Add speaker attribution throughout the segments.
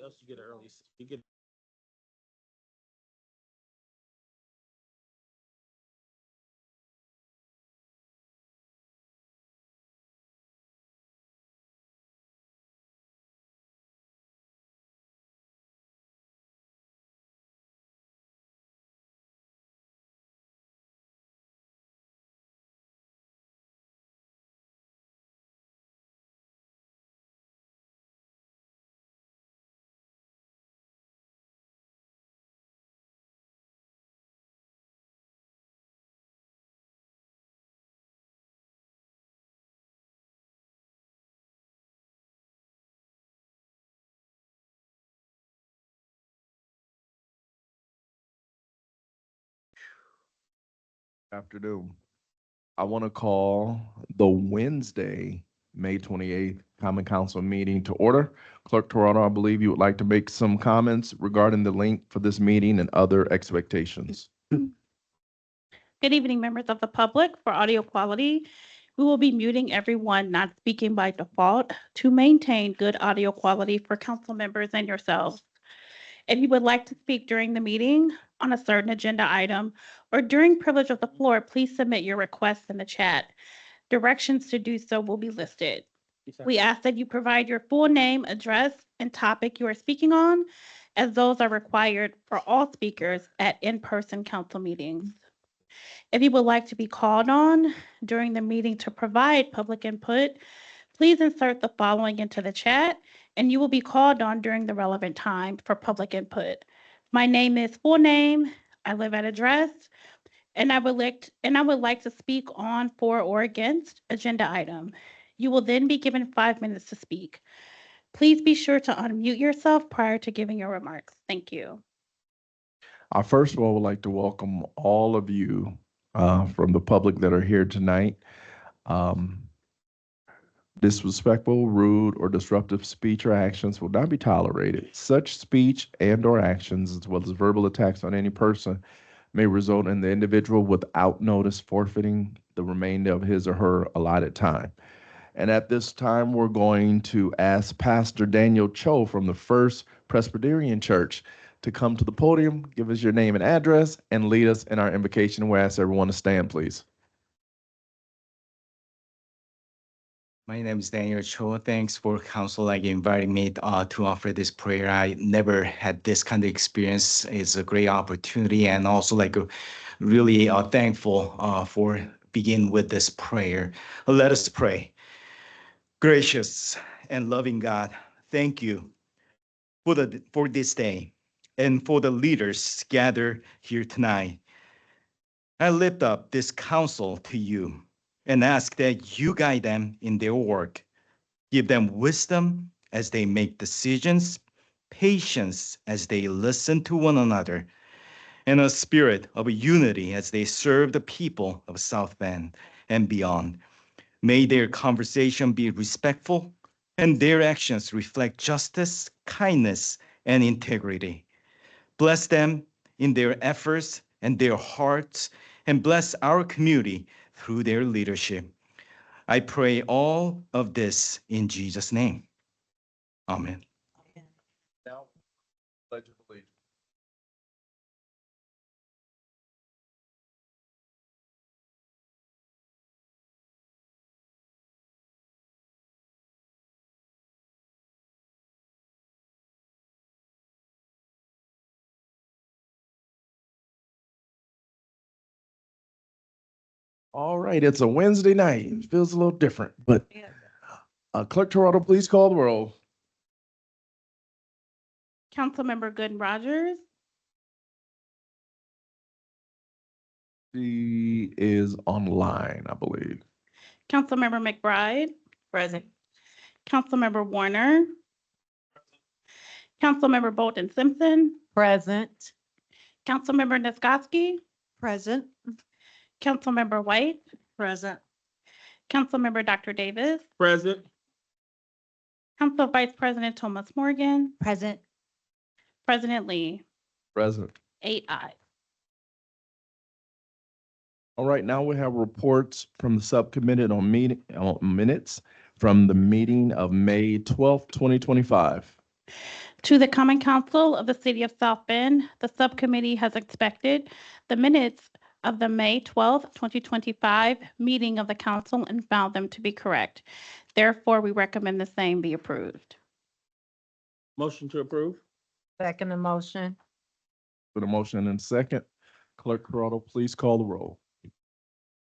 Speaker 1: Else you get early. You get.
Speaker 2: Afternoon. I want to call the Wednesday, May 28th Common Council meeting to order. Clerk Toronto, I believe you would like to make some comments regarding the link for this meeting and other expectations.
Speaker 3: Good evening, members of the public. For audio quality, we will be muting everyone not speaking by default to maintain good audio quality for council members and yourselves. If you would like to speak during the meeting on a certain agenda item or during privilege of the floor, please submit your requests in the chat. Directions to do so will be listed. We ask that you provide your full name, address, and topic you are speaking on, as those are required for all speakers at in-person council meetings. If you would like to be called on during the meeting to provide public input, please insert the following into the chat and you will be called on during the relevant time for public input. My name is full name, I live at address, and I would like to speak on, for, or against agenda item. You will then be given 5 minutes to speak. Please be sure to unmute yourself prior to giving your remarks. Thank you.
Speaker 2: I first of all would like to welcome all of you from the public that are here tonight. Disrespectful, rude, or disruptive speech or actions will not be tolerated. Such speech and/or actions, as well as verbal attacks on any person, may result in the individual without notice forfeiting the remainder of his or her allotted time. And at this time, we're going to ask Pastor Daniel Cho from the First Presbyterian Church to come to the podium, give us your name and address, and lead us in our invocation. We ask everyone to stand, please.
Speaker 4: My name is Daniel Cho. Thanks for council inviting me to offer this prayer. I never had this kind of experience. It's a great opportunity, and also really thankful for begin with this prayer. Let us pray. Gracious and loving God, thank you for this day and for the leaders gathered here tonight. I lift up this council to you and ask that you guide them in their work. Give them wisdom as they make decisions, patience as they listen to one another, and a spirit of unity as they serve the people of South Bend and beyond. May their conversation be respectful and their actions reflect justice, kindness, and integrity. Bless them in their efforts and their hearts, and bless our community through their leadership. I pray all of this in Jesus' name. Amen.
Speaker 2: Now, pledge of allegiance. All right, it's a Wednesday night. It feels a little different, but Clerk Toronto, please call the roll.
Speaker 3: Councilmember Gooden Rogers,
Speaker 2: She is online, I believe.
Speaker 3: Councilmember McBride. Present. Councilmember Warner. Councilmember Bolton Simpson.
Speaker 5: Present.
Speaker 3: Councilmember Niskoski.
Speaker 5: Present.
Speaker 3: Councilmember White.
Speaker 5: Present.
Speaker 3: Councilmember Dr. Davis.
Speaker 1: Present.
Speaker 3: Council Vice President Thomas Morgan,
Speaker 5: Present.
Speaker 3: President Lee,
Speaker 2: Present.
Speaker 3: 8 ayes.
Speaker 2: All right, now we have reports from the subcommittee on minutes from the meeting of May 12th, 2025.
Speaker 3: To the Common Council of the City of South Bend, the subcommittee has inspected the minutes of the May 12th, 2025 meeting of the council and found them to be correct. Therefore, we recommend the same be approved.
Speaker 1: Motion to approve?
Speaker 5: Second motion.
Speaker 2: With a motion and a second, Clerk Corrado, please call the roll.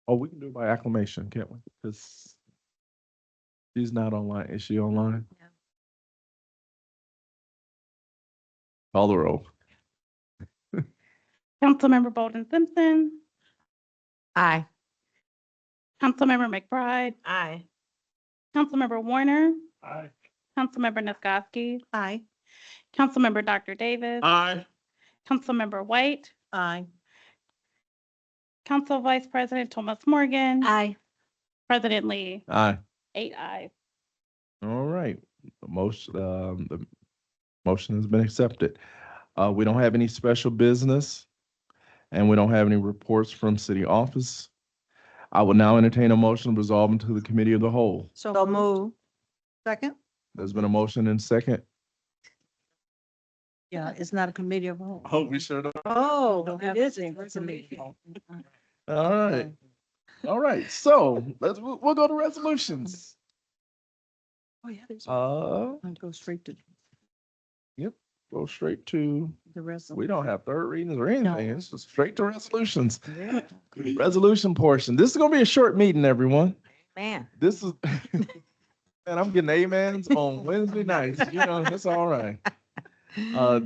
Speaker 2: Oh, we can do it by acclamation, can't we? Because she's not online. Is she online?
Speaker 5: No.
Speaker 2: Call the roll.
Speaker 3: Councilmember Bolden Simpson,
Speaker 5: Aye.
Speaker 3: Councilmember McBride,
Speaker 5: Aye.
Speaker 3: Councilmember Warner,
Speaker 1: Aye.
Speaker 3: Councilmember Nisgowsky,
Speaker 5: Aye.
Speaker 3: Councilmember Dr. Davis,
Speaker 1: Aye.
Speaker 3: Councilmember White,
Speaker 5: Aye.
Speaker 3: Council Vice President Thomas Morgan,
Speaker 5: Aye.
Speaker 3: President Lee,
Speaker 2: Aye.
Speaker 3: 8 ayes.
Speaker 2: All right, the motion has been accepted. We don't have any special business, and we don't have any reports from city office. I will now entertain a motion resolving to the committee of the whole.
Speaker 5: So move. Second?
Speaker 2: There's been a motion and second.
Speaker 5: Yeah, it's not a committee of whole.
Speaker 2: Oh, we sure don't.
Speaker 5: Oh, it isn't. It's a meeting.
Speaker 2: All right. All right, so we'll go to resolutions.
Speaker 5: Oh, yeah. there's-
Speaker 2: Go
Speaker 5: straight to
Speaker 2: straight to,
Speaker 5: the rest.
Speaker 2: we don't have third readings or anything.
Speaker 5: No.
Speaker 2: It's just straight to resolutions.
Speaker 5: Yeah.
Speaker 2: Resolution portion. This is gonna be a short meeting, everyone.
Speaker 5: Man.
Speaker 2: This is, and I'm getting amens on Wednesday nights, that's all right.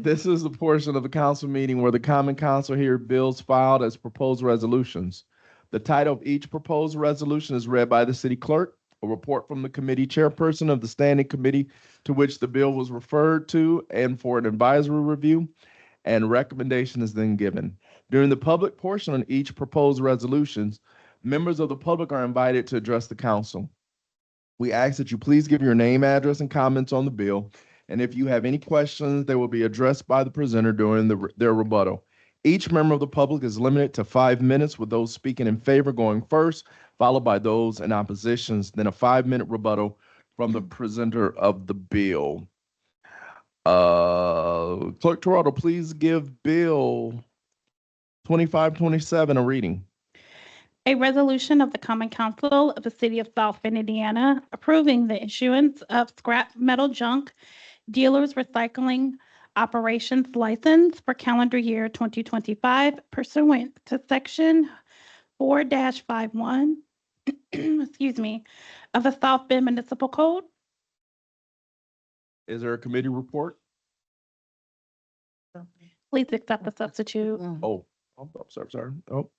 Speaker 2: This is the portion of the council meeting where the common council hear bills filed as proposed resolutions. The title of each proposed resolution is read by the city clerk. A report from the committee chairperson of the standing committee to which the bill was referred to and for an advisory review, and recommendation is then given. During the public portion on each proposed resolutions, members of the public are invited to address the council. We ask that you please give your name, address, and comments on the bill. And if you have any questions, they will be addressed by the presenter during their rebuttal. Each member of the public is limited to 5 minutes, with those speaking in favor going first, followed by those in oppositions, then a 5-minute rebuttal from the presenter of the bill. Clerk Toronto, please give Bill 2527 a reading.
Speaker 3: A resolution of the Common Council of the City of South Bend, Indiana, approving the issuance of scrap metal junk dealers recycling operations license for calendar year 2025 pursuant to section 4-51, excuse me, of the South Bend Municipal Code.
Speaker 2: Is there a committee report?
Speaker 3: Please accept the substitute.
Speaker 2: Oh, I'm sorry. Oh.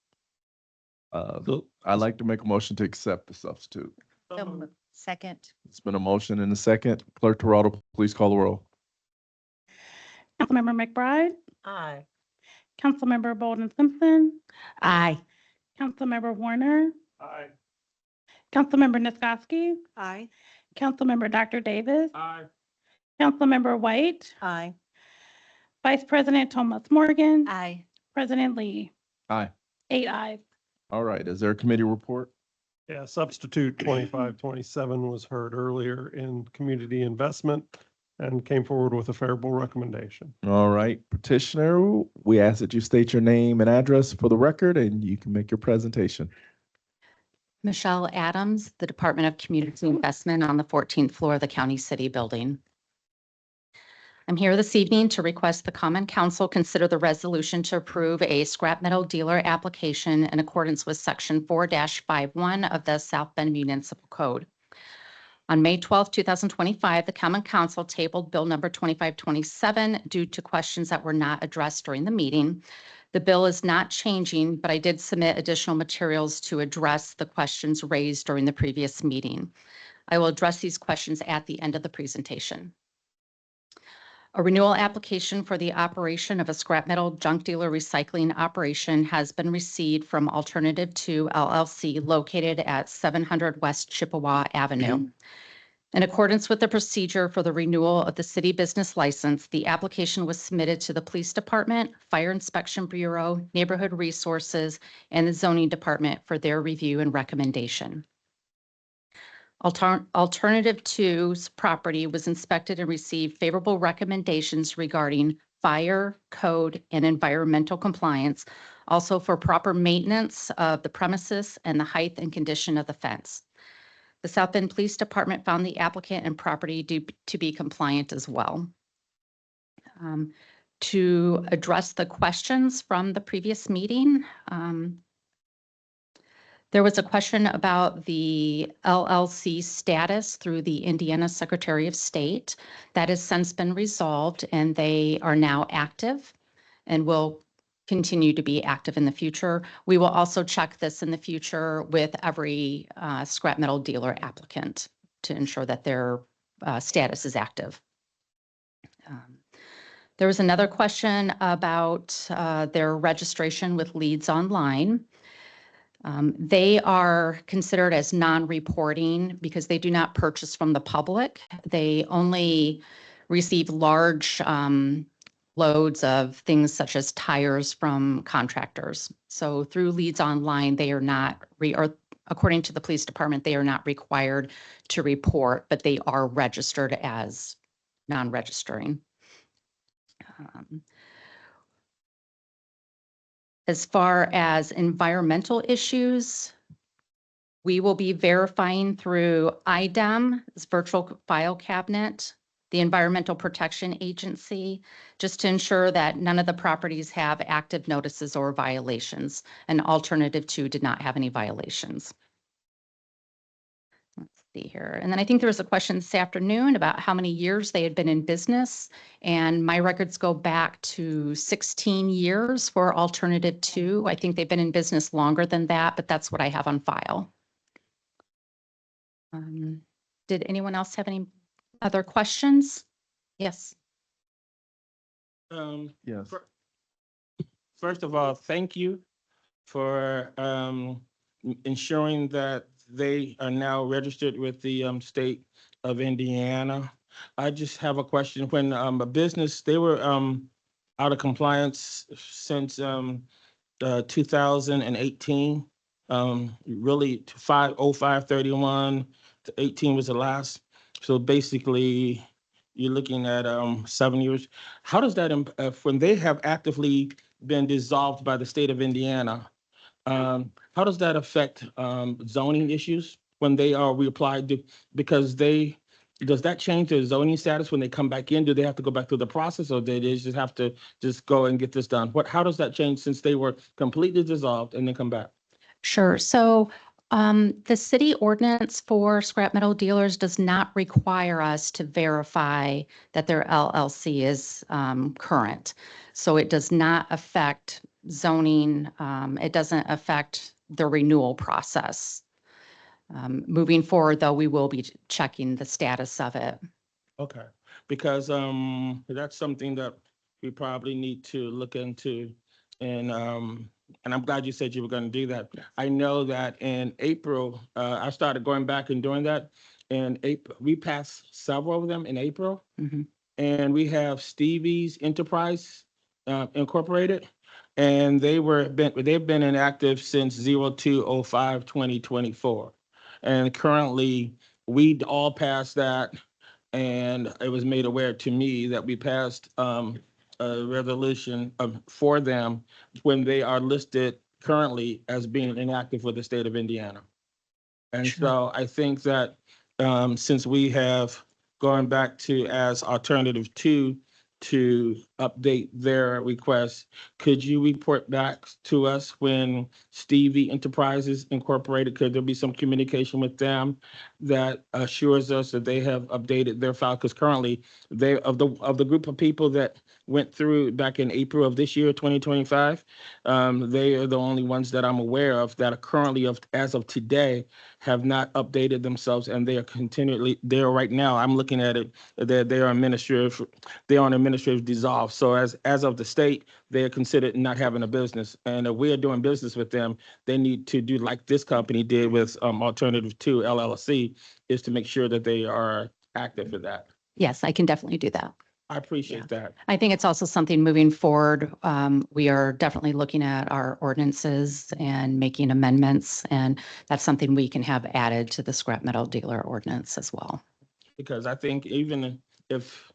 Speaker 2: I'd like to make a motion to accept the substitute.
Speaker 5: Second.
Speaker 2: It's been a motion and a second. Clerk Toronto, please call the roll.
Speaker 3: Councilmember McBride,
Speaker 5: Aye.
Speaker 3: Councilmember Bolden Simpson,
Speaker 5: Aye.
Speaker 3: Councilmember Warner,
Speaker 1: Aye.
Speaker 3: Councilmember Nisgowsky,
Speaker 5: Aye.
Speaker 3: Councilmember Dr. Davis,
Speaker 1: Aye.
Speaker 3: Councilmember White,
Speaker 5: Aye.
Speaker 3: Vice President Thomas Morgan,
Speaker 5: Aye.
Speaker 3: President Lee,
Speaker 2: Aye.
Speaker 3: 8 ayes.
Speaker 2: All right, is there a committee report?
Speaker 6: Yeah, substitute 2527 was heard earlier in community investment and came forward with a favorable recommendation.
Speaker 2: All right, petitioner, we ask that you state your name and address for the record, and you can make your presentation.
Speaker 7: Michelle Adams, the Department of Community Investment on the 14th floor of the County City Building. I'm here this evening to request the Common Council consider the resolution to approve a scrap metal dealer application in accordance with Section 4-51 of the South Bend Municipal Code. On May 12, 2025, the Common Council tabled Bill number 2527 due to questions that were not addressed during the meeting. The bill is not changing, but I did submit additional materials to address the questions raised during the previous meeting. I will address these questions at the end of the presentation. A renewal application for the operation of a scrap metal junk dealer recycling operation has been received from Alternative 2 LLC located at 700 West Chippewa Avenue. In accordance with the procedure for the renewal of the city business license, the application was submitted to the Police Department, Fire Inspection Bureau, Neighborhood Resources, and the Zoning Department for their review and recommendation. Alternative 2's property was inspected and received favorable recommendations regarding fire, code, and environmental compliance, also for proper maintenance of the premises and the height and condition of the fence. The South Bend Police Department found the applicant and property to be compliant as well. To address the questions from the previous meeting, there was a question about the LLC status through the Indiana Secretary of State. That has since been resolved and they are now active and will continue to be active in the future. We will also check this in the future with every scrap metal dealer applicant to ensure that their status is active. There was another question about their registration with Leads Online. They are considered as non-reporting because they do not purchase from the public. They only receive large loads of things such as tires from contractors. So through Leads Online, they are not, or according to the police department, they are not required to report, but they are registered as non-registering. As far as environmental issues, we will be verifying through IDEM's virtual file cabinet, the Environmental Protection Agency, just to ensure that none of the properties have active notices or violations. And Alternative 2 did not have any violations. Let's see here. And then I think there was a question this afternoon about how many years they had been in business. And my records go back to 16 years for Alternative 2. I think they've been in business longer than that, but that's what I have on file. Did anyone else have any other questions? Yes.
Speaker 2: Yes.
Speaker 1: First of all, thank you for ensuring that they are now registered with the state of Indiana. I just have a question. When a business, they were out of compliance since 2018, really to 05/31 to 18 was the last. So basically, you're looking at 7 years. How does that, when they have actively been dissolved by the state of Indiana, how does that affect zoning issues when they are reapplied to, because does that change their zoning status when they come back in? Do they have to go back through the process, or do they just have to just go and get this done? How does that change since they were completely dissolved and then come back?
Speaker 7: Sure. So the city ordinance for scrap metal dealers does not require us to verify that their LLC is current. So it does not affect zoning. It doesn't affect the renewal process. Moving forward, though, we will be checking the status of it.
Speaker 1: Okay, because that's something that we probably need to look into. And I'm glad you said you were going to do that. I know that in April, I started going back and doing that. In April, we passed several of them in April.
Speaker 7: Mhm.
Speaker 1: And we have Stevie's Enterprise Incorporated. And they've been inactive since 02/05/2024. And currently, we all passed that. And it was made aware to me that we passed a resolution for them when they are listed currently as being inactive with the state of Indiana. And so I think that since we have gone back to as Alternative 2 to update their request, could you report back to us when Stevie Enterprises Incorporated, could there be some communication with them that assures us that they have updated their file? Because currently they, of the group of people that went through back in April of this year, 2025. They are the only ones that I'm aware of that are currently, as of today, have not updated themselves, and they are continually, they are right now, I'm looking at it, they are on administrative dissolve. So as of the state, they are considered not having a business. And if we are doing business with them, they need to do like this company did with Alternative 2 LLC, is to make sure that they are active for that.
Speaker 7: Yes, I can definitely do that.
Speaker 1: I appreciate that.
Speaker 7: I think it's also something moving forward. We are definitely looking at our ordinances and making amendments, and that's something we can have added to the scrap metal dealer ordinance as well.
Speaker 1: Because I think even if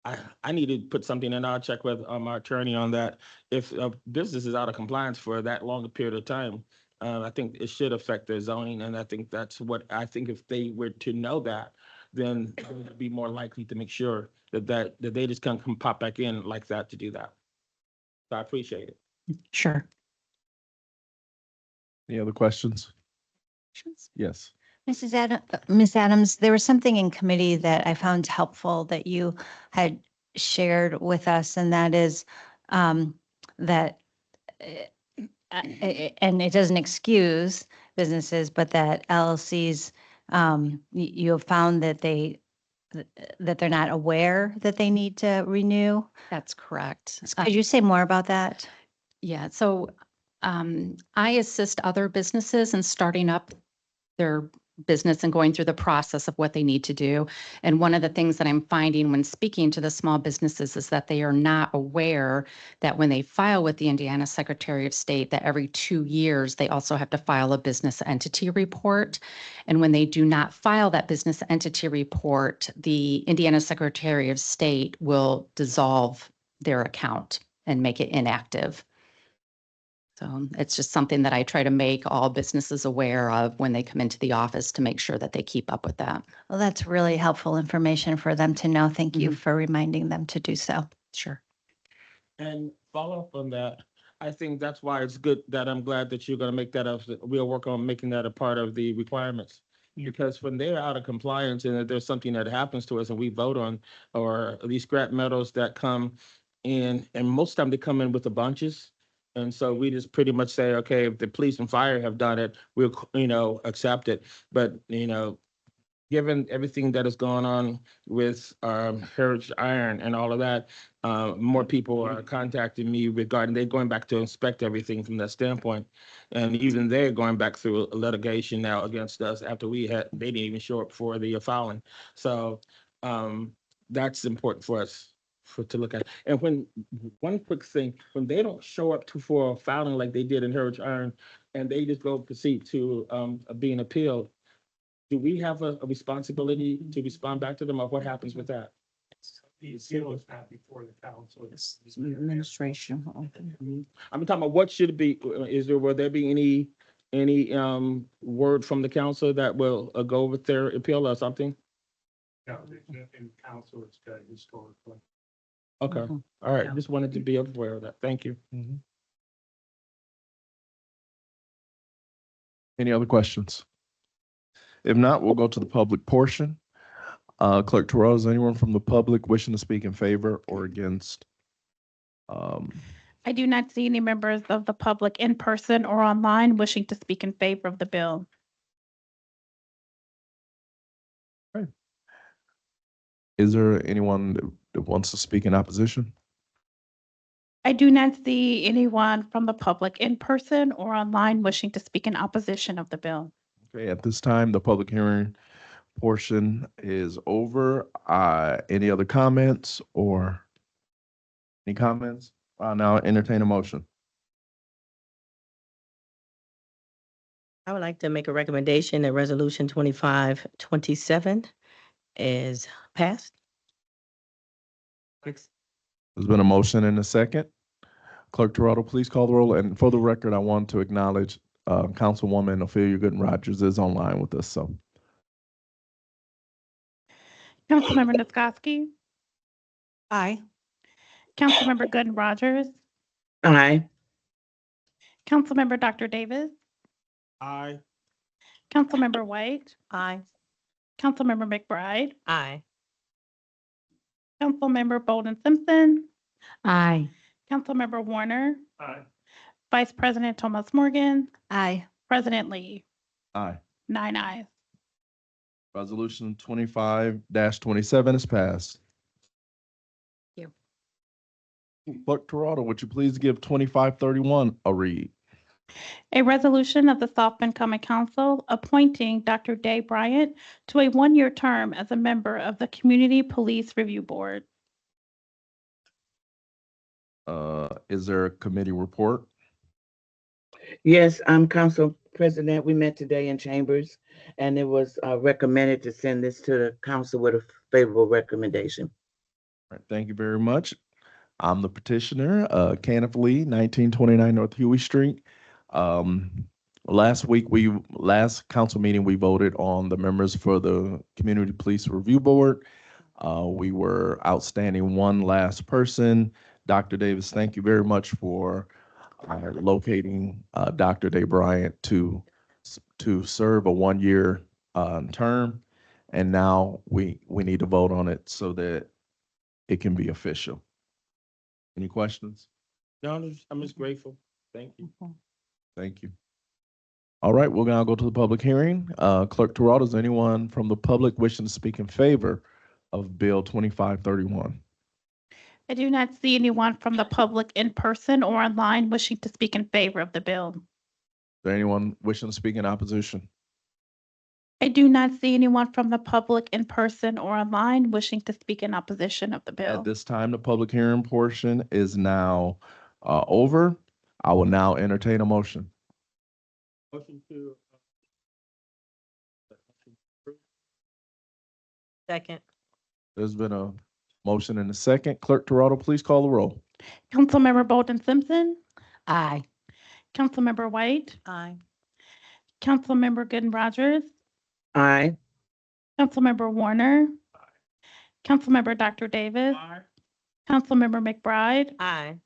Speaker 1: I need to put something in, I'll check with my attorney on that. If a business is out of compliance for that long a period of time, I think it should affect their zoning. And I think that's what, I think if they were to know that, then they would be more likely to make sure that they just can't come pop back in like that to do that. So I appreciate it.
Speaker 7: Sure.
Speaker 2: Any other questions? Yes.
Speaker 5: Ms. Adams, there was something in committee that I found helpful that you had shared with us, and that is that, and it doesn't excuse businesses, but that LLCs, you have found that they're not aware that they need to renew.
Speaker 7: That's correct.
Speaker 5: Could you say more about that?
Speaker 7: Yeah, so I assist other businesses in starting up their business and going through the process of what they need to do. And one of the things that I'm finding when speaking to the small businesses is that they are not aware that when they file with the Indiana Secretary of State, that every 2 years, they also have to file a business entity report. And when they do not file that business entity report, the Indiana Secretary of State will dissolve their account and make it inactive. So it's just something that I try to make all businesses aware of when they come into the office to make sure that they keep up with that.
Speaker 5: Well, that's really helpful information for them to know. Thank you
Speaker 7: Mhm.
Speaker 5: for reminding them to do so.
Speaker 7: Sure.
Speaker 1: And follow up on that, I think that's why it's good that I'm glad that you're gonna make that up. We'll work on making that a part of the requirements. Because when they're out of compliance and if there's something that happens to us and we vote on, or these scrap metals that come in, and most of the time they come in with the bunches. And so we just pretty much say, okay, if the police and fire have done it, we'll, accept it. But, given everything that is going on with Heritage Iron and all of that, more people are contacting me regarding, they're going back to inspect everything from that standpoint. And even they're going back through litigation now against us after they didn't even show up for the filing. So that's important for us to look at. And one quick thing, when they don't show up for filing like they did in Heritage Iron, and they just proceed to being appealed, do we have a responsibility to respond back to them, or what happens with that?
Speaker 6: The appeal is not before the council. It's
Speaker 5: Administration.
Speaker 1: I'm talking about what should be, will there be any word from the council that will go with their appeal or something?
Speaker 6: in council, it's done historically.
Speaker 1: Okay, all right, just wanted to be aware of that. Thank you.
Speaker 2: Any other questions? If not, we'll go to the public portion. Clerk Terrell, is anyone from the public wishing to speak in favor or against?
Speaker 3: I do not see any members of the public in person or online wishing to speak in favor of the bill.
Speaker 2: Is there anyone that wants to speak in opposition?
Speaker 3: I do not see anyone from the public in person or online wishing to speak in opposition of the bill.
Speaker 2: Okay, at this time, the public hearing portion is over. Any other comments or any comments? I'll now entertain a motion.
Speaker 8: I would like to make a recommendation that Resolution 2527 is passed.
Speaker 2: There's been a motion and a second. Clerk Toronto, please call the roll. And for the record, I want to acknowledge Councilwoman Ophelia Gooden Rogers is online with us. So,
Speaker 3: Councilmember Nisgowsky,
Speaker 5: Aye.
Speaker 3: Councilmember Gooden Rogers,
Speaker 8: Aye.
Speaker 3: Councilmember Dr. Davis,
Speaker 1: Aye.
Speaker 3: Councilmember White,
Speaker 5: Aye.
Speaker 3: Councilmember McBride,
Speaker 8: Aye.
Speaker 3: Councilmember Bolden Simpson,
Speaker 5: Aye.
Speaker 3: Councilmember Warner,
Speaker 6: Aye.
Speaker 3: Vice President Thomas Morgan,
Speaker 5: Aye.
Speaker 3: President Lee,
Speaker 2: Aye.
Speaker 3: 9 ayes.
Speaker 2: Resolution 25-27 is passed.
Speaker 5: Thank
Speaker 2: Clerk Toronto, would you please give 2531 a read?
Speaker 3: A resolution of the South Bend Common Council appointing Dr. Day Bryant to a one-year term as a member of the Community Police Review Board.
Speaker 2: Is there a committee report?
Speaker 9: Yes, Council President. We met today in chambers and it was recommended to send this to the council with a favorable recommendation.
Speaker 2: All right, thank you very much. I'm the petitioner, Kenneth Lee, 1929 North Huey Street. Last council meeting, we voted on the members for the Community Police Review Board. We were outstanding one last person. Dr. Davis, thank you very much for locating Dr. Day Bryant to serve a one-year term. And now we need to vote on it so that it can be official. Any questions?
Speaker 1: No, I'm just grateful. Thank you.
Speaker 2: Thank you. All right, we're gonna go to the public hearing. Clerk Toronto, is anyone from the public wishing to speak in favor of Bill 2531?
Speaker 3: I do not see anyone from the public in person or online wishing to speak in favor of the bill.
Speaker 2: Is there anyone wishing to speak in opposition?
Speaker 3: I do not see anyone from the public in person or online wishing to speak in opposition of the bill.
Speaker 2: At this time, the public hearing portion is now over. I will now entertain a motion.
Speaker 1: Motion to.
Speaker 8: Second.
Speaker 2: There's been a motion and a second. Clerk Toronto, please call the roll.
Speaker 3: Councilmember Bolden Simpson,
Speaker 5: Aye.
Speaker 3: Councilmember White,
Speaker 8: Aye.
Speaker 3: Councilmember Gooden Rogers,
Speaker 9: Aye.
Speaker 3: Councilmember Warner, Councilmember Dr. Davis, Councilmember McBride,
Speaker 8: Aye.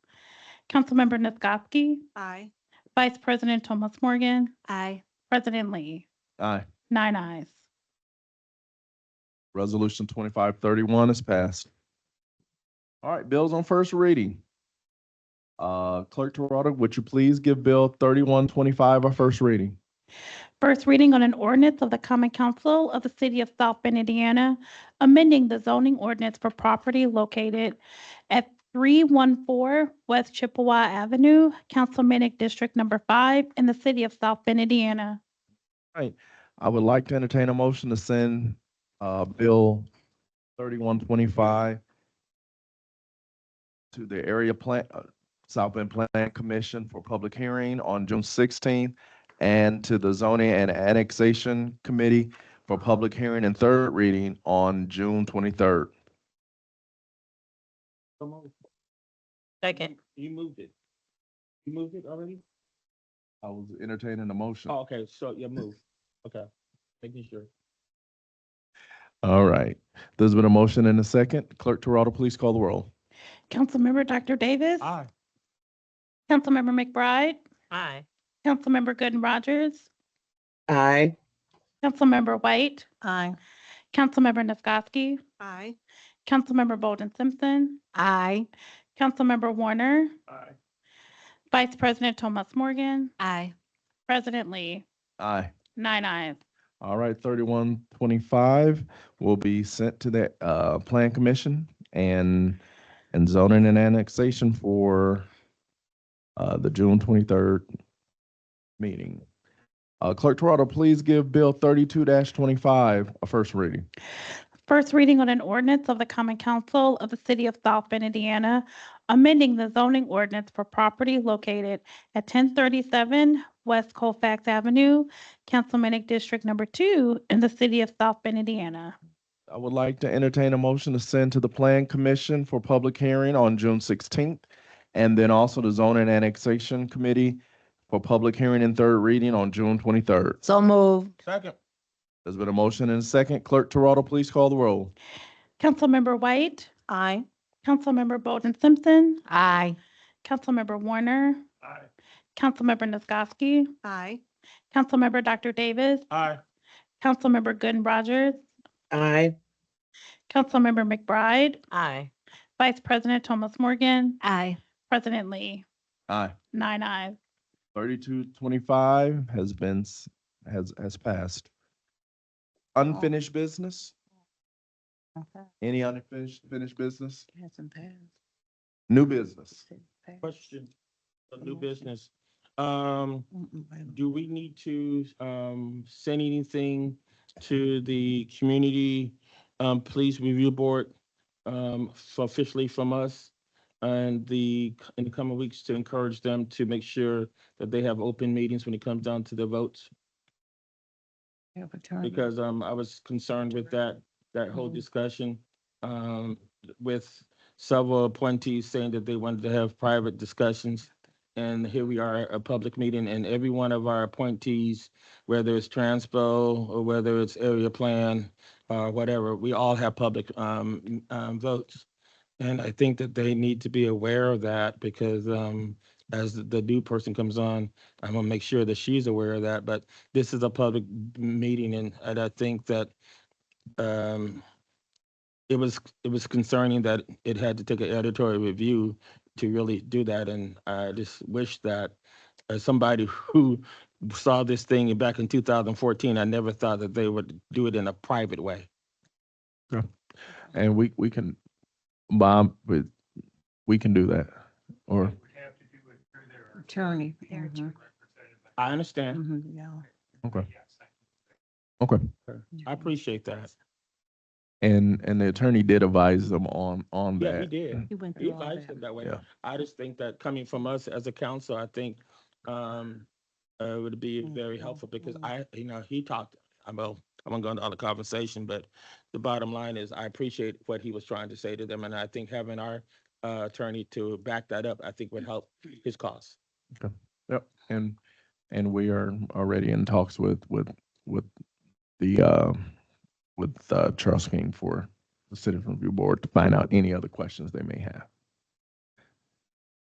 Speaker 3: Councilmember Nisgowsky,
Speaker 8: Aye.
Speaker 3: Vice President Thomas Morgan,
Speaker 5: Aye.
Speaker 3: President Lee,
Speaker 2: Aye.
Speaker 3: 9 ayes.
Speaker 2: Resolution 2531 is passed. All right, bills on first reading. Clerk Toronto, would you please give Bill 3125 our first reading?
Speaker 3: First reading on an ordinance of the Common Council of the City of South Bend, Indiana, amending the zoning ordinance for property located at 314 West Chippewa Avenue, Councilmanic District Number 5 in the City of South Bend, Indiana.
Speaker 2: I would like to entertain a motion to send Bill 3125 to the area plan, South Bend Plan Commission for public hearing on June 16th and to the Zoning and Annexation Committee for public hearing and third reading on June 23rd.
Speaker 8: Second.
Speaker 1: You moved it. You moved it already?
Speaker 2: I was entertaining a motion.
Speaker 1: Oh, okay, so you moved. Okay, making sure.
Speaker 2: All right. There's been a motion and a second. Clerk Toronto, please call the roll.
Speaker 3: Councilmember Dr. Davis.
Speaker 1: Aye.
Speaker 3: Councilmember McBride.
Speaker 8: Aye.
Speaker 3: Councilmember Gooden Rogers.
Speaker 9: Aye.
Speaker 3: Councilmember White.
Speaker 8: Aye.
Speaker 3: Councilmember Nisgowsky.
Speaker 8: Aye.
Speaker 3: Councilmember Bolden Simpson.
Speaker 5: Aye.
Speaker 3: Councilmember Warner.
Speaker 1: Aye.
Speaker 3: Vice President Thomas Morgan.
Speaker 5: Aye.
Speaker 3: President Lee.
Speaker 2: Aye.
Speaker 3: 9 ayes.
Speaker 2: All right, 3125 will be sent to the Plan Commission and zoning and annexation for the June 23rd meeting. Clerk Toronto, please give Bill 32-25 a first reading.
Speaker 3: First reading on an ordinance of the Common Council of the City of South Bend, Indiana, amending the zoning ordinance for property located at 1037 West Colfax Avenue, Councilmanic District Number 2 in the City of South Bend, Indiana.
Speaker 2: I would like to entertain a motion to send to the Plan Commission for public hearing on June 16th, and then also the Zoning and Annexation Committee for public hearing and third reading on June 23rd.
Speaker 8: So moved.
Speaker 1: Second.
Speaker 2: There's been a motion and a second. Clerk Toronto, please call the roll.
Speaker 3: Councilmember White,
Speaker 8: Aye.
Speaker 3: Councilmember Bolden Simpson,
Speaker 5: Aye.
Speaker 3: Councilmember Warner,
Speaker 1: Aye.
Speaker 3: Councilmember Nisgowsky,
Speaker 8: Aye.
Speaker 3: Councilmember Dr. Davis,
Speaker 1: Aye.
Speaker 3: Councilmember Gooden Rogers,
Speaker 9: Aye.
Speaker 3: Councilmember McBride,
Speaker 8: Aye.
Speaker 3: Vice President Thomas Morgan,
Speaker 5: Aye.
Speaker 3: President Lee,
Speaker 2: Aye.
Speaker 3: 9 ayes.
Speaker 2: 3225 has been, has passed. Unfinished business? Any finished business? New business?
Speaker 1: Question, a new business. Do we need to, send anything to the community, police review board, officially from us? And in the coming weeks to encourage them to make sure that they have open meetings when it comes down to the votes? Because, I was concerned with that whole discussion, with several appointees saying that they wanted to have private discussions. And here we are, a public meeting, and every one of our appointees, whether it's Transpo or whether it's area plan, whatever, we all have public, votes. And I think that they need to be aware of that because, as the new person comes on, I'm gonna make sure that she's aware of that, but this is a public meeting and I think that, it was concerning that it had to take an editorial review to really do that. And I just wish that as somebody who saw this thing back in 2014, I never thought that they would do it in a private way.
Speaker 2: And we can, Bob, we can do that, or,
Speaker 5: Attorney.
Speaker 1: I understand.
Speaker 5: Mm-hmm.
Speaker 2: okay. Okay.
Speaker 1: I appreciate that.
Speaker 2: And the attorney did advise them on
Speaker 1: Yeah, he
Speaker 2: that.
Speaker 1: did.
Speaker 5: He went
Speaker 1: He
Speaker 5: through all
Speaker 1: advised
Speaker 5: that.
Speaker 1: it that way.
Speaker 2: Yeah.
Speaker 1: I just think that coming from us as a council, I think, would be very helpful because he talked, I'm gonna go into all the conversation, but the bottom line is I appreciate what he was trying to say to them. And I think having our, attorney to back that up, I think would help his cause.
Speaker 2: Yep. And we are already in talks with Charles King for the Citizen Review Board to find out any other questions they may have.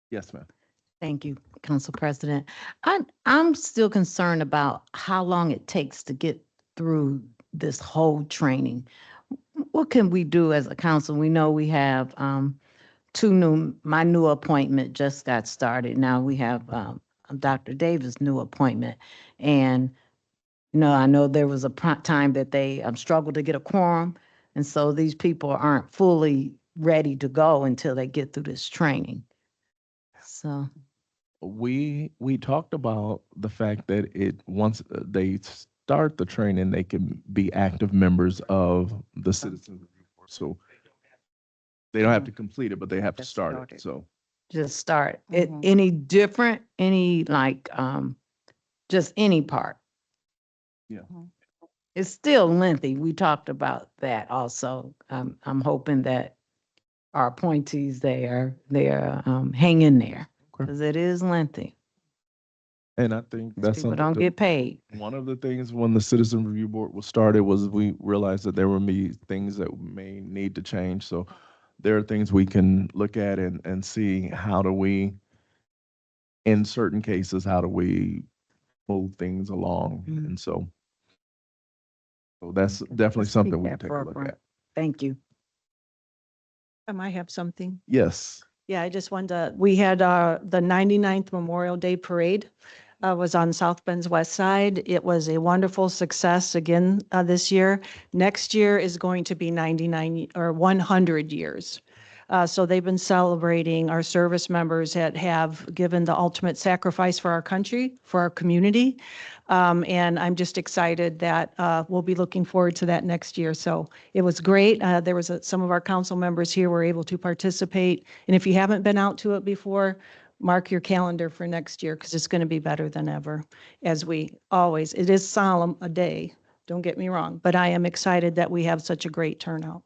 Speaker 2: Yes, ma'am.
Speaker 10: Thank you, Council President. I'm still concerned about how long it takes to get through this whole training. What can we do as a council? We know we have my new appointment just got started. Now we have Dr. Davis' new appointment. And, I know there was a time that they struggled to get a quorum. And so these people aren't fully ready to go until they get through this training. So.
Speaker 2: We talked about the fact that once they start the training, they can be active members of the Citizen Review Board. So they don't have to complete it, but they have to
Speaker 10: Just
Speaker 2: start
Speaker 10: start
Speaker 2: it.
Speaker 10: it.
Speaker 2: So
Speaker 10: Just start.
Speaker 5: Mhm.
Speaker 10: Any different, just any part?
Speaker 2: Yeah.
Speaker 10: It's still lengthy. We talked about that also. I'm hoping that our appointees, they're hang in there because it is lengthy.
Speaker 2: and I think that's
Speaker 10: People
Speaker 2: something
Speaker 10: don't get paid.
Speaker 2: one of the things when the Citizen Review Board was started was we realized that there would be things that may need to change. So there are things we can look at and see how do we, in certain cases, how do we move things along?
Speaker 10: Mhm.
Speaker 2: And so that's definitely
Speaker 10: Let's
Speaker 2: something
Speaker 10: keep
Speaker 2: we
Speaker 10: that
Speaker 2: can take a look
Speaker 10: forefront.
Speaker 2: at.
Speaker 10: Thank you.
Speaker 11: I might have something.
Speaker 2: Yes.
Speaker 11: Yeah, I just wanted to, we had the 99th Memorial Day Parade was on South Bend's west side. It was a wonderful success again this year. Next year is going to be 99 or 100 years. So they've been celebrating our service members that have given the ultimate sacrifice for our country, for our community. And I'm just excited that we'll be looking forward to that next year. So it was great. There was some of our council members here were able to participate. And if you haven't been out to it before, mark your calendar for next year because it's going to be better than ever. As we always, it is solemn a day, don't get me wrong, but I am excited that we have such a great turnout.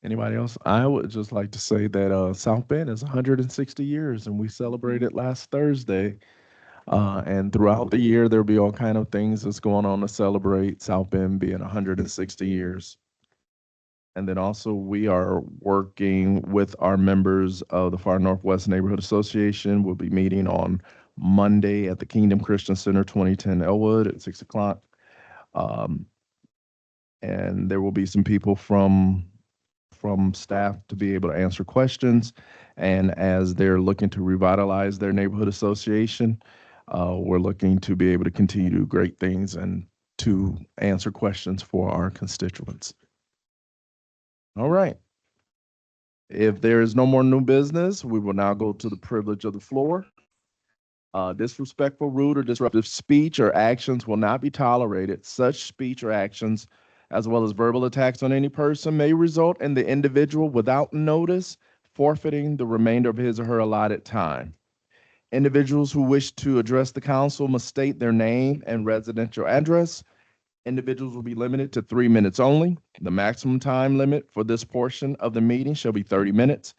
Speaker 2: Anybody else? I would just like to say that South Bend is 160 years and we celebrated last Thursday. And throughout the year, there'll be all kind of things that's going on to celebrate South Bend being 160 years. And then also we are working with our members of the Far Northwest Neighborhood Association. We'll be meeting on Monday at the Kingdom Christian Center, 2010 Elwood at 6 o'clock. And there will be some people from staff to be able to answer questions. And as they're looking to revitalize their neighborhood association, we're looking to be able to continue to do great things and to answer questions for our constituents. All right. If there is no more new business, we will now go to the privilege of the floor. Disrespectful, rude, or disruptive speech or actions will not be tolerated. Such speech or actions, as well as verbal attacks on any person, may result in the individual, without notice, forfeiting the remainder of his or her allotted time. Individuals who wish to address the council must state their name and residential address. Individuals will be limited to 3 minutes only. The maximum time limit for this portion of the meeting shall be 30 minutes.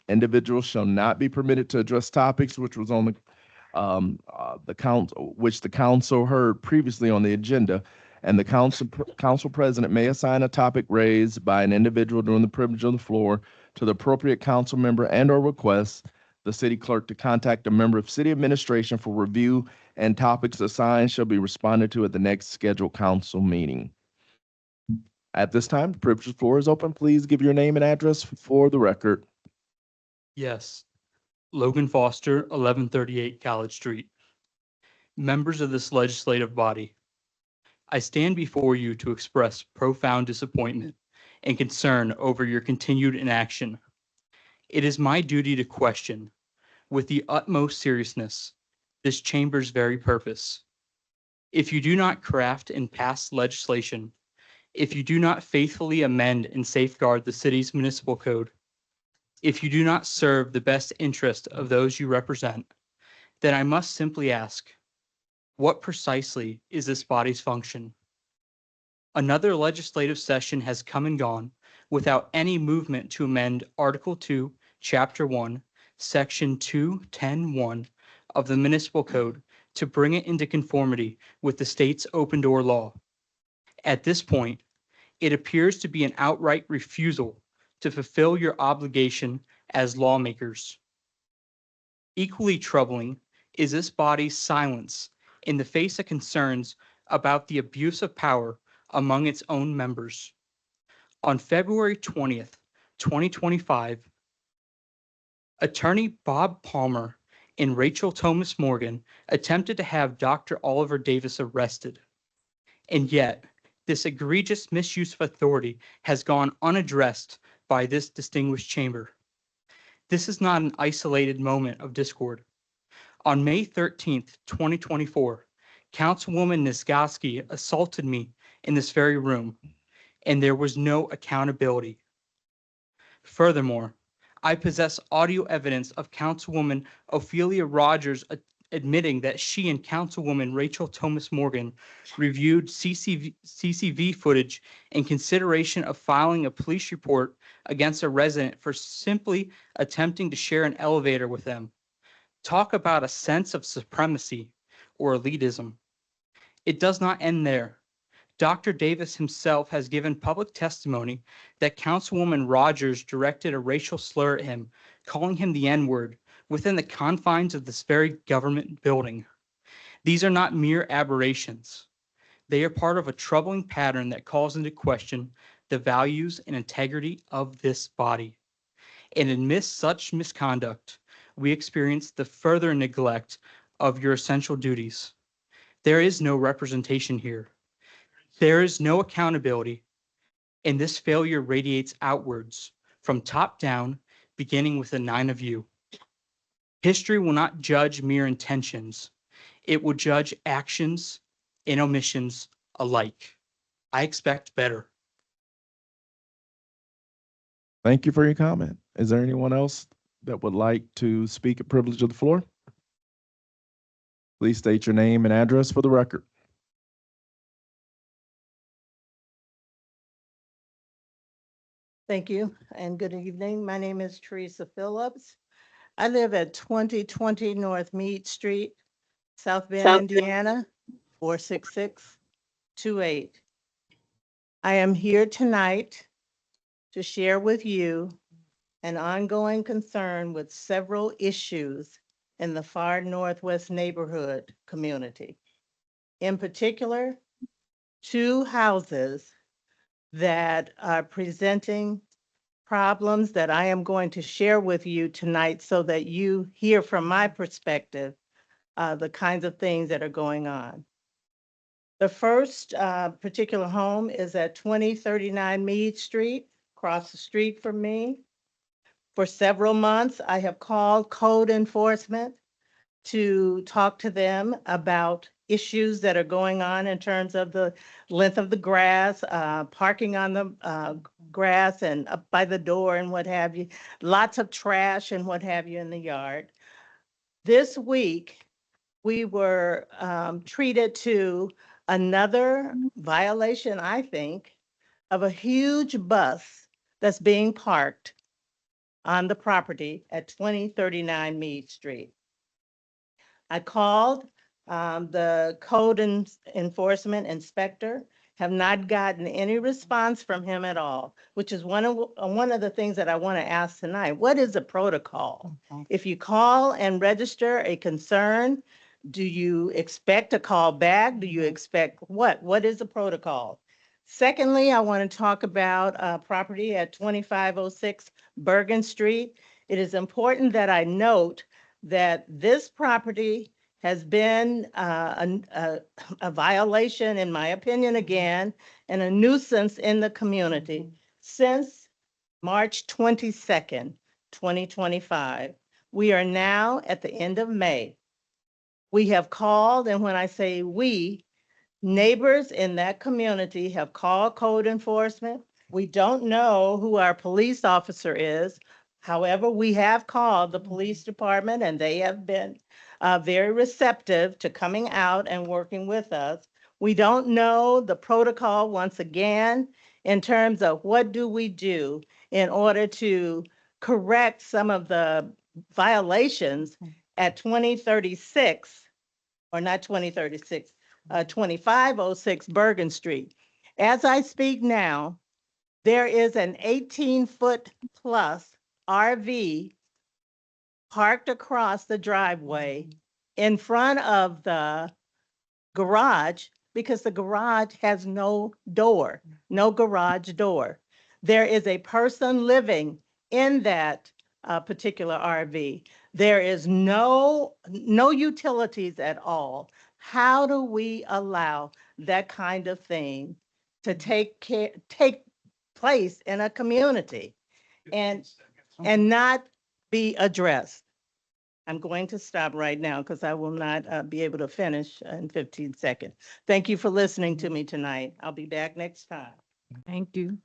Speaker 2: Individuals shall not be permitted to address topics which was on the council heard previously on the agenda, and the council president may assign a topic raised by an individual during the privilege of the floor to the appropriate council member and/or request the city clerk to contact a member of city administration for review, and topics assigned shall be responded to at the next scheduled council meeting. At this time, the privilege of the floor is open. Please give your name and address for the record.
Speaker 12: Yes. Logan Foster, 1138 College Street. Members of this legislative body, I stand before you to express profound disappointment and concern over your continued inaction. It is my duty to question, with the utmost seriousness, this chamber's very purpose. If you do not craft and pass legislation, if you do not faithfully amend and safeguard the city's municipal code, if you do not serve the best interest of those you represent, then I must simply ask, what precisely is this body's function? Another legislative session has come and gone without any movement to amend Article 2, Chapter 1, Section 210(1) of the Municipal Code to bring it into conformity with the state's open door law. At this point, it appears to be an outright refusal to fulfill your obligation as lawmakers. Equally troubling is this body's silence in the face of concerns about the abuse of power among its own members. On February 20th, 2025, Attorney Bob Palmer and Rachel Thomas Morgan attempted to have Dr. Oliver Davis arrested. And yet, this egregious misuse of authority has gone unaddressed by this distinguished chamber. This is not an isolated moment of discord. On May 13th, 2024, Councilwoman Nisgowsky assaulted me in this very room, and there was no accountability. Furthermore, I possess audio evidence of Councilwoman Ophelia Rogers admitting that she and Councilwoman Rachel Thomas Morgan reviewed CCTV footage in consideration of filing a police report against a resident for simply attempting to share an elevator with them. Talk about a sense of supremacy or elitism. It does not end there. Dr. Davis himself has given public testimony that Councilwoman Rogers directed a racial slur at him, calling him the N-word, within the confines of this very government building. These are not mere aberrations. They are part of a troubling pattern that calls into question the values and integrity of this body. And amidst such misconduct, we experience the further neglect of your essential duties. There is no representation here. There is no accountability, and this failure radiates outwards, from top down, beginning with the 9 of you. History will not judge mere intentions. It will judge actions and omissions alike. I expect better.
Speaker 2: Thank you for your comment. Is there anyone else that would like to speak at privilege of the floor? Please state your name and address for the record.
Speaker 13: Thank you and good evening. My name is Teresa Phillips. I live at 2020 North Meade Street, South Bend, Indiana, 46628. I am here tonight to share with you an ongoing concern with several issues in the far northwest neighborhood community. In particular, 2 houses that are presenting problems that I am going to share with you tonight so that you hear from my perspective the kinds of things that are going on. The first particular home is at 2039 Meade Street, across the street from me. For several months, I have called code enforcement to talk to them about issues that are going on in terms of the length of the grass, parking on the grass and up by the door and what have you, lots of trash and what have you in the yard. This week, we were treated to another violation, I think, of a huge bus that's being parked on the property at 2039 Meade Street. I called the code enforcement inspector, have not gotten any response from him at all, which is one of the things that I want to ask tonight. What is the protocol? If you call and register a concern, do you expect a call back? Do you expect what? What is the protocol? Secondly, I want to talk about property at 2506 Bergen Street. It is important that I note that this property has been a violation, in my opinion, again, and a nuisance in the community since March 22nd, 2025. We are now at the end of May. We have called, and when I say we, neighbors in that community have called code enforcement. We don't know who our police officer is. However, we have called the police department and they have been very receptive to coming out and working with us. We don't know the protocol, once again, in terms of what do we do in order to correct some of the violations at 2036, or not 2036, 2506 Bergen Street. As I speak now, there is an 18-foot plus RV parked across the driveway in front of the garage because the garage has no door, no garage door. There is a person living in that particular RV. There is no utilities at all. How do we allow that kind of thing to take place in a community and not be addressed? I'm going to stop right now because I will not be able to finish in 15 seconds. Thank you for listening to me tonight. I'll be back next time.
Speaker 10: Thank you.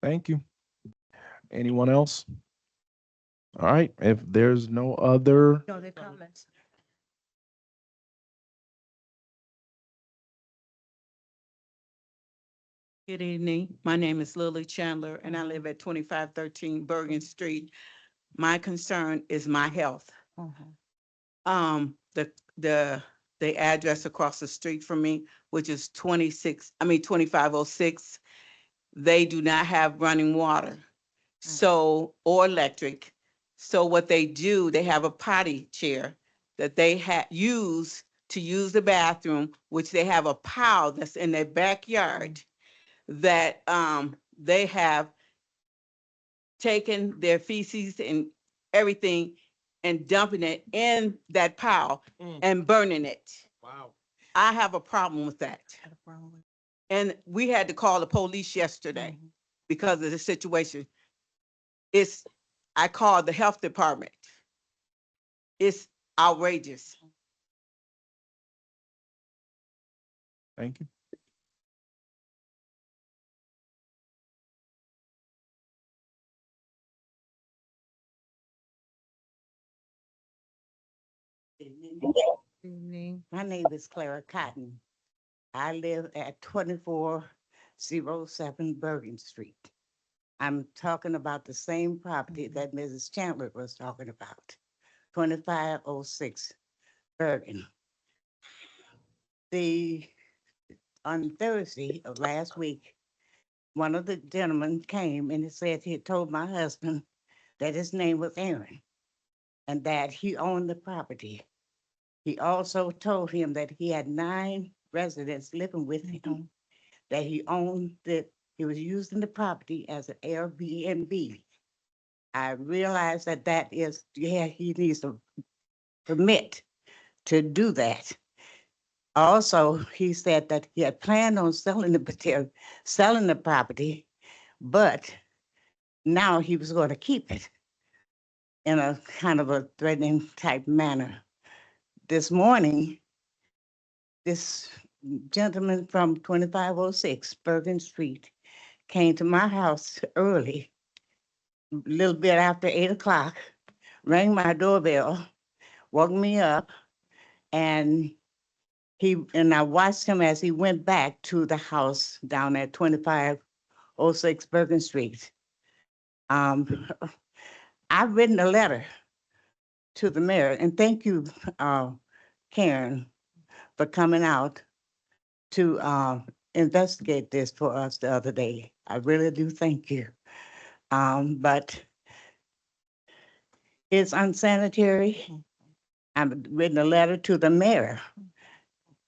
Speaker 2: Thank you. Anyone else? All right, if there's no other,
Speaker 8: No, the comments.
Speaker 14: Good evening. My name is Lily Chandler and I live at 2513 Bergen Street. My concern is my health. The address across the street from me, which is 2506, they do not have running water, or electric. So what they do, they have a potty chair that they use to use the bathroom, which they have a pile that's in their backyard that they have taken their feces and everything and dumping it in that pile and burning it.
Speaker 1: Wow.
Speaker 14: I have a problem with that. And we had to call the police yesterday because of the situation. I called the health department. It's outrageous.
Speaker 2: thank you.
Speaker 10: Evening.
Speaker 15: My name is Clara Cotton. I live at 2407 Bergen Street. I'm talking about the same property that Mrs. Chandler was talking about, 2506 Bergen. On Thursday of last week, one of the gentlemen came and he said he had told my husband that his name was Aaron and that he owned the property. He also told him that he had 9 residents living with him, that he owned the He was using the property as an Airbnb. I realized that that is, yeah, he needs a permit to do that. Also, he said that he had planned on selling selling the property, but now he was going to keep it in a kind of a threatening type manner. This morning, this gentleman from 2506 Bergen Street came to my house early, a little bit after 8 o'clock, rang my doorbell, woke me up, and I watched him as he went back to the house down at 2506 Bergen Street. I've written a letter to the mayor, and thank you, Karen, for coming out to investigate this for us the other day. I really do thank you. But it's unsanitary. I've written a letter to the mayor.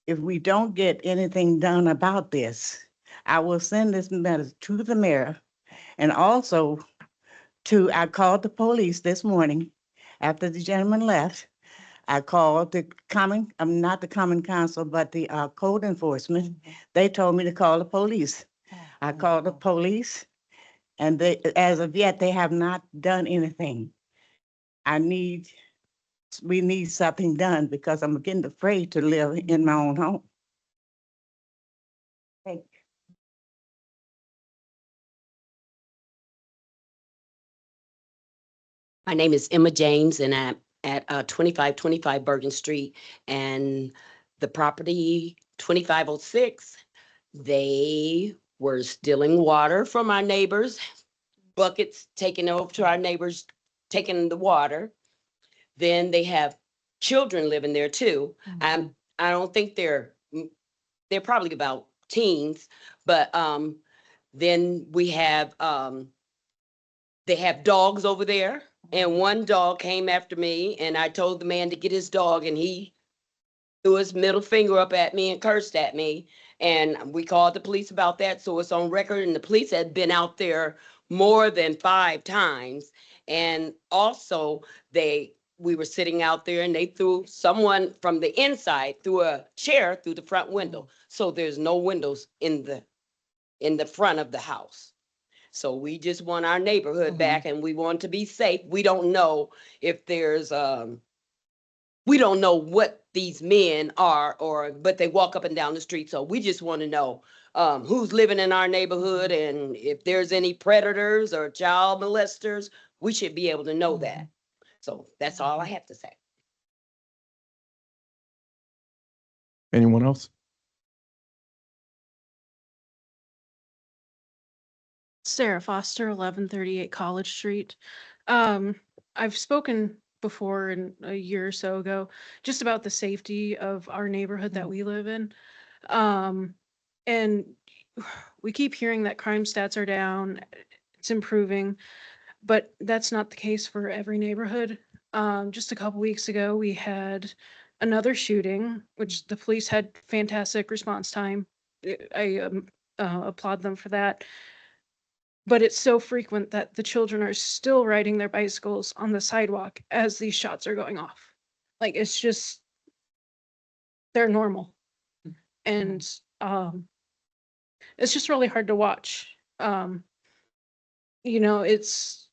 Speaker 15: If we don't get anything done about this, I will send this letter to the mayor, and also I called the police this morning after the gentleman left. I called the not the common council, but the code enforcement. They told me to call the police. I called the police, and as of yet, they have not done anything. We need something done because I'm getting afraid to live in my own home. Thank you.
Speaker 16: My name is Emma James, and I'm at 2525 Bergen Street. And the property 2506, they were stealing water from our neighbors, buckets taken over to our neighbors, taking the water. Then they have children living there too. I don't think they're probably about teens, but then we have they have dogs over there. And one dog came after me, and I told the man to get his dog, and he threw his middle finger up at me and cursed at me. And we called the police about that, so it's on record. And the police had been out there more than 5 times. And also, we were sitting out there, and they threw someone from the inside through a chair through the front window. So there's no windows in the front of the house. So we just want our neighborhood back, and we want to be safe. We don't know if there's, we don't know what these men are, but they walk up and down the street. So we just want to know who's living in our neighborhood, and if there's any predators or child molesters, we should be able to know that. So that's all I have to say.
Speaker 2: Anyone else?
Speaker 3: Sarah Foster, 1138 College Street. I've spoken before a year or so ago, just about the safety of our neighborhood that we live in. And we keep hearing that crime stats are down, it's improving, but that's not the case for every neighborhood. Just a couple weeks ago, we had another shooting, which the police had fantastic response time. I applaud them for that. But it's so frequent that the children are still riding their bicycles on the sidewalk as these shots are going off. Like, it's just, they're normal. And it's just really hard to watch. It's,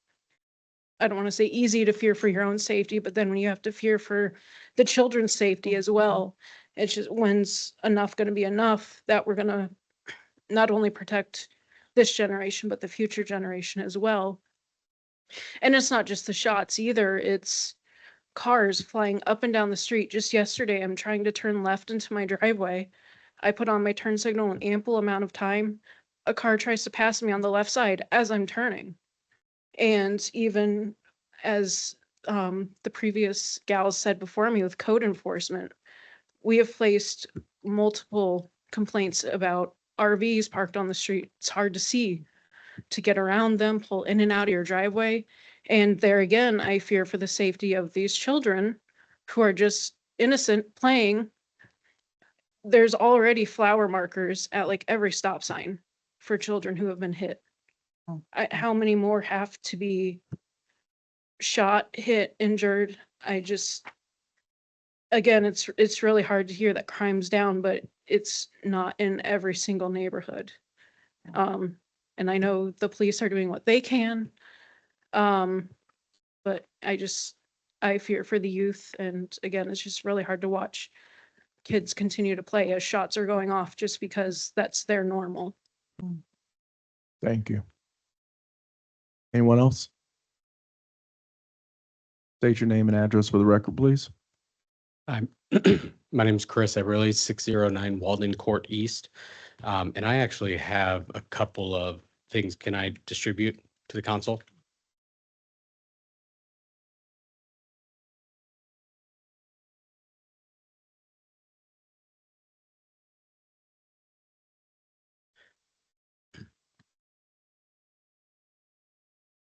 Speaker 3: I don't want to say easy to fear for your own safety, but then when you have to fear for the children's safety as well, it's just, when's enough going to be enough that we're going to not only protect this generation, but the future generation as well. And it's not just the shots either. It's cars flying up and down the street. Just yesterday, I'm trying to turn left into my driveway. I put on my turn signal an ample amount of time. A car tries to pass me on the left side as I'm turning. And even as the previous gals said before me with code enforcement, we have placed multiple complaints about RVs parked on the street. It's hard to see, to get around them, pull in and out of your driveway. And there again, I fear for the safety of these children who are just innocent playing. There's already flower markers at like every stop sign
Speaker 17: for children who have been hit. How many more have to be shot, hit, injured? Again, it's really hard to hear that crime's down, but it's not in every single neighborhood. And I know the police are doing what they can. But I fear for the youth. And again, it's just really hard to watch kids continue to play as shots are going off just because that's their normal.
Speaker 2: Thank you. Anyone else? State your name and address for the record, please.
Speaker 18: I'm my name is Chris Everly, 609 Walden Court East. And I actually have a couple of things. Can I distribute to the council?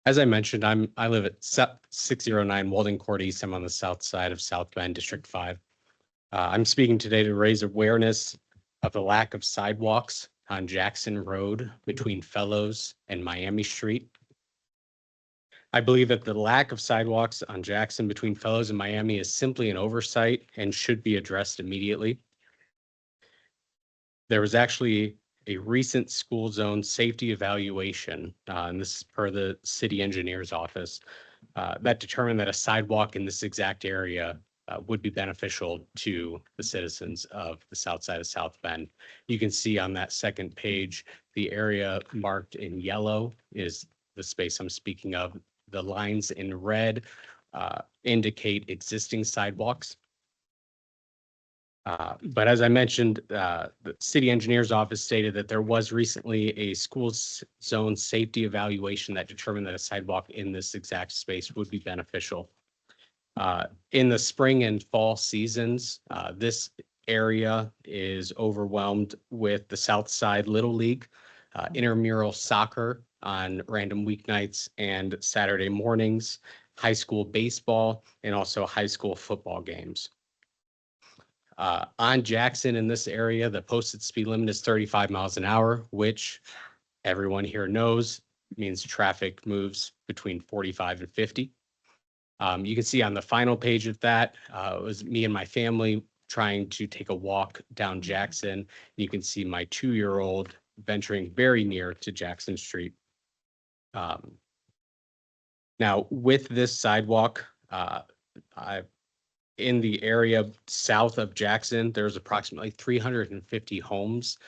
Speaker 18: As I mentioned, I live at 609 Walden Court East. I'm on the south side of South Bend, District 5. I'm speaking today to raise awareness of the lack of sidewalks on Jackson Road between Fellows and Miami Street. I believe that the lack of sidewalks on Jackson between Fellows and Miami is simply an oversight and should be addressed immediately. There was actually a recent school zone safety evaluation, and this is per the city engineer's office, that determined that a sidewalk in this exact area would be beneficial to the citizens of the south side of South Bend. You can see on that second page, the area marked in yellow is the space I'm speaking of. The lines in red indicate existing sidewalks. But as I mentioned, the city engineer's office stated that there was recently a school zone safety evaluation that determined that a sidewalk in this exact space would be beneficial. In the spring and fall seasons, this area is overwhelmed with the South Side Little League, intramural soccer on random weeknights and Saturday mornings, high school baseball, and also high school football games. On Jackson in this area, the posted speed limit is 35 miles an hour, which everyone here knows means traffic moves between 45 and 50. You can see on the final page of that, it was me and my family trying to take a walk down Jackson. You can see my 2-year-old venturing very near to Jackson Street. Now, with this sidewalk, in the area south of Jackson, there's approximately 350 homes,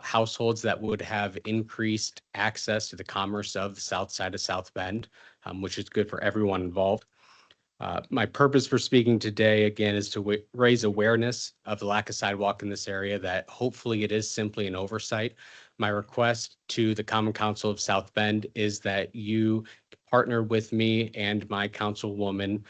Speaker 18: households that would have increased access to the commerce of the south side of South Bend, which is good for everyone involved. My purpose for speaking today, again, is to raise awareness of the lack of sidewalk in this area, that hopefully it is simply an oversight. My request to the Common Council of South Bend is that you partner with me and my councilwoman,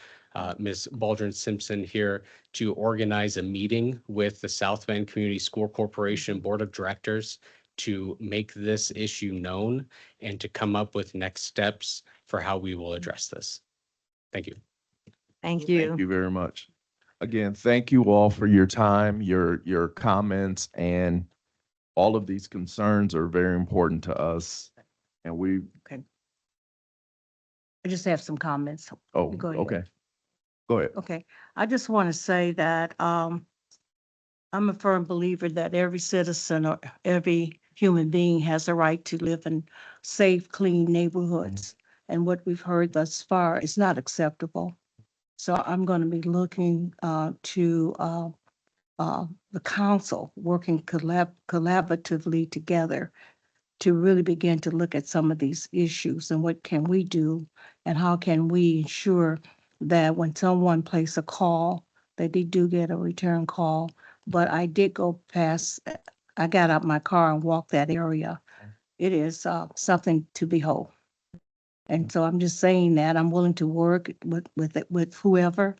Speaker 18: Ms. Baldwin Simpson here, to organize a meeting with the South Bend Community School Corporation Board of Directors to make this issue known and to come up with next steps for how we will address this. Thank you.
Speaker 10: Thank you.
Speaker 2: Thank you very much. Again, thank you all for your time, your comments, and all of these concerns are very important to us. And we,
Speaker 15: Okay. I just have some comments.
Speaker 2: oh,
Speaker 15: Go ahead.
Speaker 2: okay. Go ahead.
Speaker 15: Okay, I just want to say that I'm a firm believer that every citizen or every human being has a right to live in safe, clean neighborhoods. And what we've heard thus far is not acceptable. So I'm going to be looking to the council, working collaboratively together to really begin to look at some of these issues and what can we do and how can we ensure that when someone places a call, that they do get a return call. But I did go past, I got out my car and walked that area. It is something to behold. And so I'm just saying that I'm willing to work with whoever,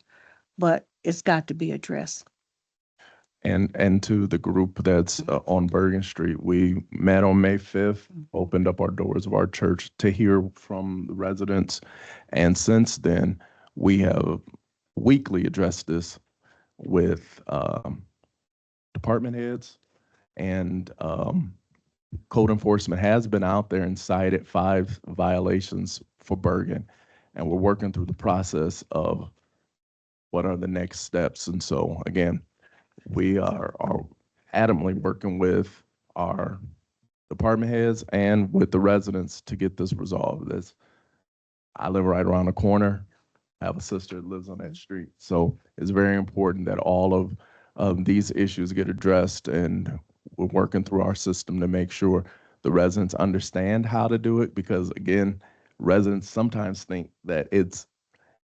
Speaker 15: but it's got to be addressed.
Speaker 2: And to the group that's on Bergen Street, we met on May 5th, opened up our doors of our church to hear from the residents. And since then, we have weekly addressed this with department heads and code enforcement has been out there and cited 5 violations for Bergen. And we're working through the process of what are the next steps. And so again, we are adamantly working with our department heads and with the residents to get this resolved. I live right around the corner. I have a sister that lives on that street. So it's very important that all of these issues get addressed, and we're working through our system to make sure the residents understand how to do it, because again, residents sometimes think that it's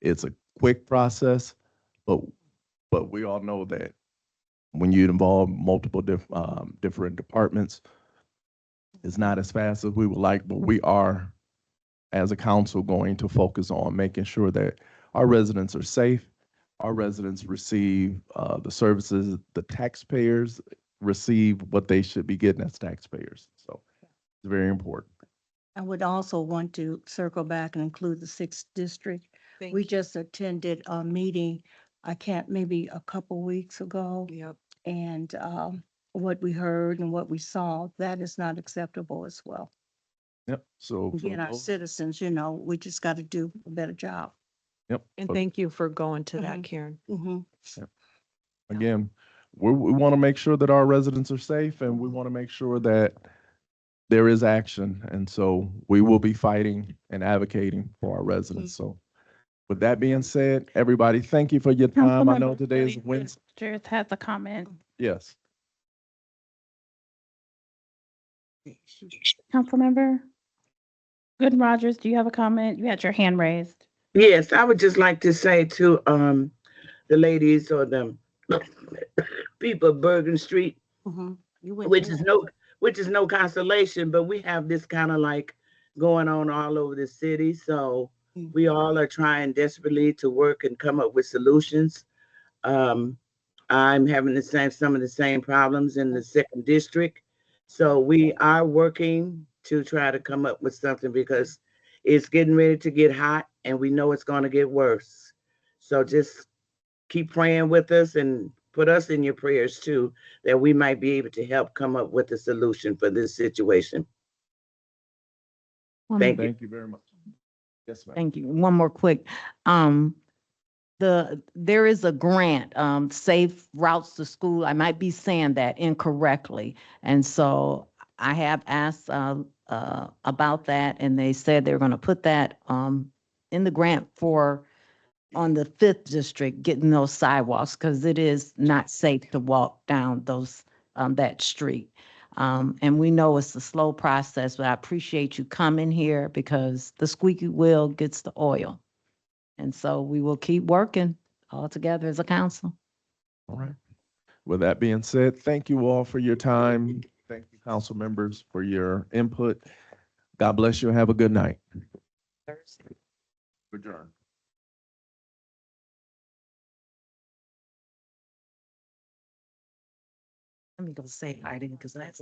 Speaker 2: a quick process, but we all know that when you involve multiple different departments, it's not as fast as we would like, but we are, as a council, going to focus on making sure that our residents are safe, our residents receive the services, the taxpayers receive what they should be getting as taxpayers. So it's very important.
Speaker 15: I would also want to circle back and include the 6th district. We just attended a meeting, maybe a couple weeks ago.
Speaker 11: Yep.
Speaker 15: And what we heard and what we saw, that is not acceptable as well.
Speaker 2: Yep. So for
Speaker 15: Being our
Speaker 2: those-
Speaker 15: citizens, we just got to do a better job.
Speaker 2: Yep.
Speaker 11: And
Speaker 2: for-
Speaker 11: thank you for going to that,
Speaker 15: Mhm.
Speaker 11: Karen.
Speaker 2: Again, we want to make sure that our residents are safe, and we want to make sure that there is action. And so we will be fighting and advocating for our residents. So with that being said, everybody, thank you for your time. I know
Speaker 3: Councilmember
Speaker 2: today is Wednesday.
Speaker 3: Rogers has a comment.
Speaker 2: Yes.
Speaker 3: Councilmember Good Rogers, do you have a comment? You had your hand raised.
Speaker 9: Yes, I would just like to say to the ladies or the people of Bergen Street, which is no consolation, but we have this kind of like going on all over the city. So we all are trying desperately to work and come up with solutions. I'm having some of the same problems in the 2nd district. So we are working to try to come up with something, because it's getting ready to get hot and we know it's going to get worse. So just keep praying with us and put us in your prayers too, that we might be able to help come up with a solution for this situation. Thank you.
Speaker 2: Thank you very much. Yes, ma'am.
Speaker 10: Thank you. One more quick. There is a grant, Safe Routes to School. I might be saying that incorrectly. And so I have asked about that, and they said they're going to put that in the grant on the 5th district, getting those sidewalks, because it is not safe to walk down that street. And we know it's a slow process, but I appreciate you coming here, because the squeaky wheel gets the oil. And so we will keep working all together as a council.
Speaker 2: All right. With that being said, thank you all for your time. Thank you, council members, for your input. God bless you and have a good night. Adjourn.
Speaker 10: Let me go say hi, because that's